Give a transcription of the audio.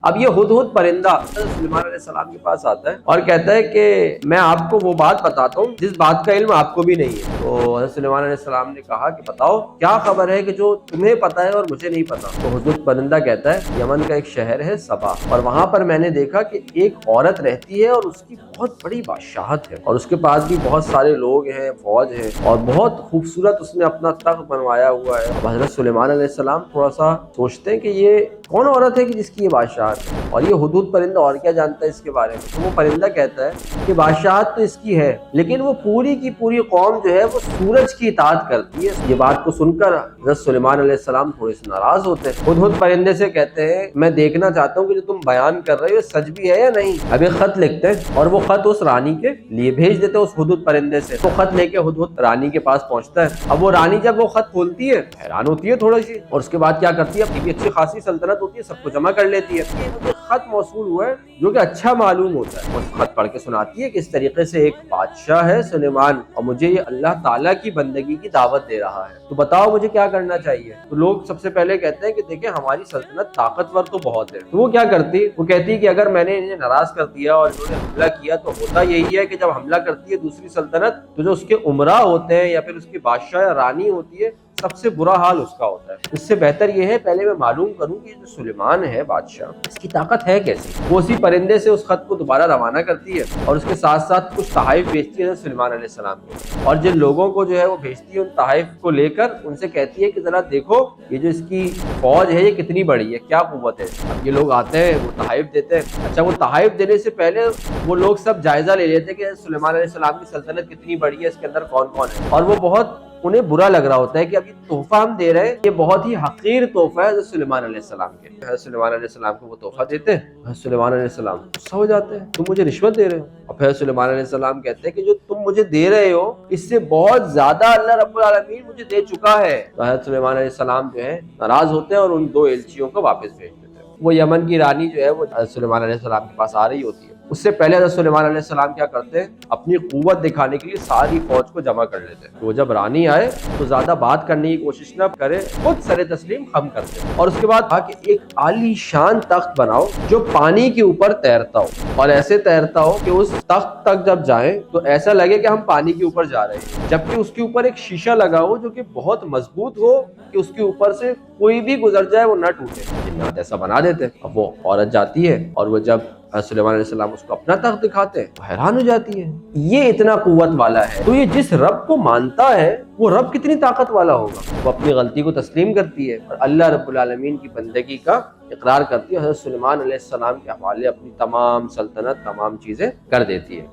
اب یہ ہدہد پرندہ حضرت سلیمان علیہ السلام کے پاس آتا ہے اور کہتا ہے کہ میں آپ کو وہ بات بتاتا ہوں جس بات کا علم آپ کو بھی نہیں ہے۔ تو حضرت سلیمان علیہ السلام نے کہا کہ بتاؤ کیا خبر ہے کہ جو تمہیں پتا ہے اور مجھے نہیں پتا۔ تو ہدہد پرندہ کہتا ہے یمن کا ایک شہر ہے سبا، اور وہاں پر میں نے دیکھا کہ ایک عورت رہتی ہے اور اس کی بہت بڑی بادشاہت ہے، اور اس کے پاس بھی بہت سارے لوگ ہیں، فوج ہے، اور بہت خوبصورت اس نے اپنا تخت بنوایا ہوا ہے۔ اب حضرت سلیمان علیہ السلام تھوڑا سا سوچتے ہیں کہ یہ کون عورت ہے کہ جس کی یہ بادشاہت ہے، اور یہ ہدہد پرندہ اور کیا جانتا ہے اس کے بارے میں۔ تو وہ پرندہ کہتا ہے کہ بادشاہت تو اس کی ہے، لیکن وہ پوری کی پوری قوم جو ہے وہ سورج کی اطاعت کرتی ہے۔ یہ بات کو سن کر حضرت سلیمان علیہ السلام تھوڑے سے ناراض ہوتے ہیں۔ ہدہد پرندے سے کہتے ہیں میں دیکھنا چاہتا ہوں کہ جو تم بیان کر رہے ہو سچ بھی ہے یا نہیں۔ اب ایک خط لکھتے ہیں اور وہ خط اس رانی کے لیے بھیج دیتے ہیں اس ہدہد پرندے سے۔ تو خط لے کے ہدہد رانی کے پاس پہنچتا ہے۔ اب وہ رانی جب وہ خط کھولتی ہے حیران ہوتی ہے تھوڑی سی، اور اس کے بعد کیا کرتی ہے، اپنی بھی اچھی خاصی سلطنت ہوتی ہے، سب کو جمع کر لیتی ہے۔ مجھے خط موصول ہوا ہے جو کہ اچھا معلوم ہوتا ہے، اور خط پڑھ کے سناتی ہے کہ اس طریقے سے ایک بادشاہ ہے سلیمان، اور مجھے یہ اللہ تعالیٰ کی بندگی کی دعوت دے رہا ہے، تو بتاؤ مجھے کیا کرنا چاہیے۔ تو لوگ سب سے پہلے کہتے ہیں کہ دیکھیں ہماری سلطنت طاقتور تو بہت ہے۔ تو وہ کیا کرتی، وہ کہتی کہ اگر میں نے انہیں ناراض کر دیا اور انہوں نے حملہ کیا تو ہوتا یہی ہے کہ جب حملہ کرتی ہے دوسری سلطنت تو جو اس کے امراء ہوتے ہیں یا پھر اس کی بادشاہ یا رانی ہوتی ہے سب سے برا حال اس کا ہوتا ہے۔ اس سے بہتر یہ ہے پہلے میں معلوم کروں کہ جو سلیمان ہے بادشاہ اس کی طاقت ہے کیسی۔ وہ اسی پرندے سے اس خط کو دوبارہ روانہ کرتی ہے اور اس کے ساتھ ساتھ کچھ تحائف بھیجتی ہے سلیمان علیہ السلام کو، اور جن لوگوں کو جو ہے وہ بھیجتی ہے ان تحائف کو لے کر ان سے کہتی ہے کہ ذرا دیکھو یہ جو اس کی فوج ہے یہ کتنی بڑی ہے، کیا قوت ہے۔ اب یہ لوگ آتے ہیں وہ تحائف دیتے ہیں۔ اچھا وہ تحائف دینے سے پہلے وہ لوگ سب جائزہ لے لیتے ہیں کہ سلیمان علیہ السلام کی سلطنت کتنی بڑی ہے، اس کے اندر کون کون ہے، اور وہ بہت انہیں برا لگ رہا ہوتا ہے کہ اب یہ تحفہ ہم دے رہے ہیں یہ بہت ہی حقیر تحفہ ہے حضرت سلیمان علیہ السلام کے۔ حضرت سلیمان علیہ السلام کو وہ تحفہ دیتے ہیں، حضرت سلیمان علیہ السلام غصہ ہو جاتے ہیں، تم مجھے رشوت دے رہے ہو۔ اور حضرت سلیمان علیہ السلام کہتے ہیں کہ جو تم مجھے دے رہے ہو اس سے بہت زیادہ اللہ رب العالمین مجھے دے چکا ہے۔ تو حضرت سلیمان علیہ السلام جو ہے ناراض ہوتے ہیں اور ان دو ایلچیوں کو واپس بھیج دیتے ہیں۔ وہ یمن کی رانی جو ہے وہ حضرت سلیمان علیہ السلام کے پاس آ رہی ہوتی ہے، اس سے پہلے حضرت سلیمان علیہ السلام کیا کرتے ہیں، اپنی قوت دکھانے کے لیے ساری فوج کو جمع کر لیتے ہیں۔ وہ جب رانی آئے تو زیادہ بات کرنے کی کوشش نہ کرے، خود سر تسلیم خم کرتے ہیں، اور اس کے بعد کہا کہ ایک عالی شان تخت بناؤ جو پانی کے اوپر تیرتا ہو، اور ایسے تیرتا ہو کہ اس تخت تک جب جائیں تو ایسا لگے کہ ہم پانی کے اوپر جا رہے ہیں، جبکہ اس کے اوپر ایک شیشہ لگا ہو جو کہ بہت مضبوط ہو کہ اس کے اوپر سے کوئی بھی گزر جائے وہ نہ ٹوٹے۔ جنات ایسا بنا دیتے ہیں۔ اب وہ عورت جاتی ہے اور وہ جب سلیمان علیہ السلام اس کو اپنا تخت دکھاتے ہیں تو حیران ہو جاتی ہے، یہ اتنا قوت والا ہے تو یہ جس رب کو مانتا ہے وہ رب کتنی طاقت والا ہوگا۔ وہ اپنی غلطی کو تسلیم کرتی ہے اور اللہ رب العالمین کی بندگی کا اقرار کرتی ہے، حضرت سلیمان علیہ السلام کے حوالے اپنی تمام سلطنت تمام چیزیں کر دیتی ہے۔